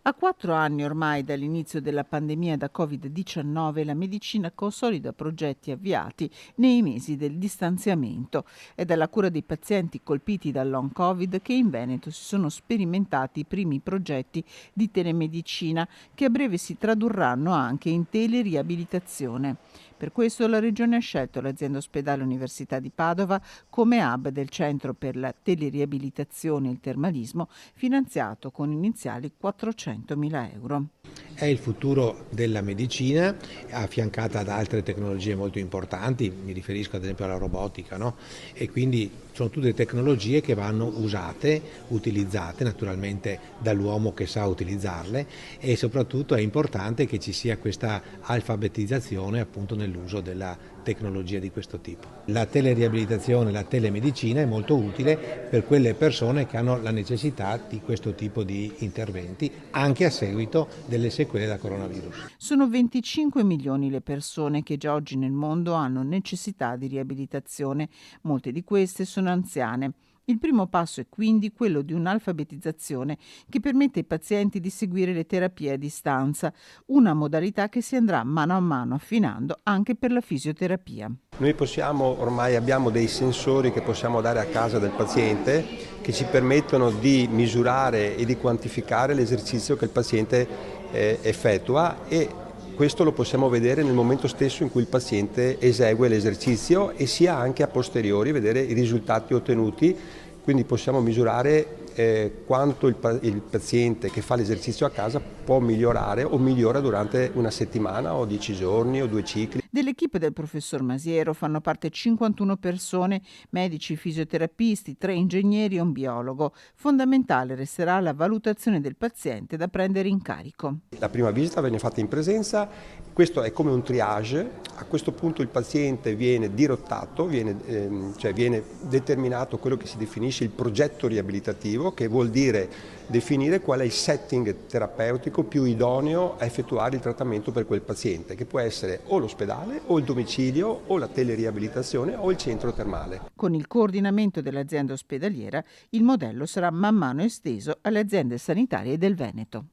A 4 anni ormai dall'inizio della pandemia da Covid-19, la medicina consolida progetti avviati nei mesi del distanziamento. È dalla cura dei pazienti colpiti dal long Covid che in Veneto si sono sperimentati i primi progetti di telemedicina che a breve si tradurranno anche in teleriabilitazione. Per questo la Regione ha scelto l'azienda ospedale Università di Padova come hub del Centro per la teleriabilitazione e il termalismo, finanziato con iniziali 400.000 euro. È il futuro della medicina, affiancata da altre tecnologie molto importanti, mi riferisco ad esempio alla robotica, no? E quindi sono tutte tecnologie che vanno usate, utilizzate naturalmente dall'uomo che sa utilizzarle, e soprattutto è importante che ci sia questa alfabetizzazione appunto nell'uso della tecnologia di questo tipo. La teleriabilitazione, la telemedicina è molto utile per quelle persone che hanno la necessità di questo tipo di interventi, anche a seguito delle sequele da coronavirus. Sono 25 milioni le persone che già oggi nel mondo hanno necessità di riabilitazione. Molte di queste sono anziane. Il primo passo è quindi quello di un'alfabetizzazione che permette ai pazienti di seguire le terapie a distanza, una modalità che si andrà mano a mano affinando anche per la fisioterapia. Noi ormai abbiamo dei sensori che possiamo dare a casa del paziente che ci permettono di misurare e di quantificare l'esercizio che il paziente effettua, e questo lo possiamo vedere nel momento stesso in cui il paziente esegue l'esercizio, e sia anche a posteriori vedere i risultati ottenuti, quindi possiamo misurare quanto il paziente che fa l'esercizio a casa può migliorare o migliora durante una settimana o 10 giorni o 2 cicli. Dell'equipe del professor Masiero fanno parte 51 persone, medici, fisioterapisti, 3 ingegneri e un biologo. Fondamentale resterà la valutazione del paziente da prendere in carico. La prima visita viene fatta in presenza, questo è come un triage. A questo punto il paziente viene dirottato, viene determinato quello che si definisce il progetto riabilitativo, che vuol dire definire qual è il setting terapeutico più idoneo a effettuare il trattamento per quel paziente, che può essere o l'ospedale o il domicilio o la teleriabilitazione o il centro termale. Con il coordinamento dell'azienda ospedaliera, il modello sarà man mano esteso alle aziende sanitarie del Veneto.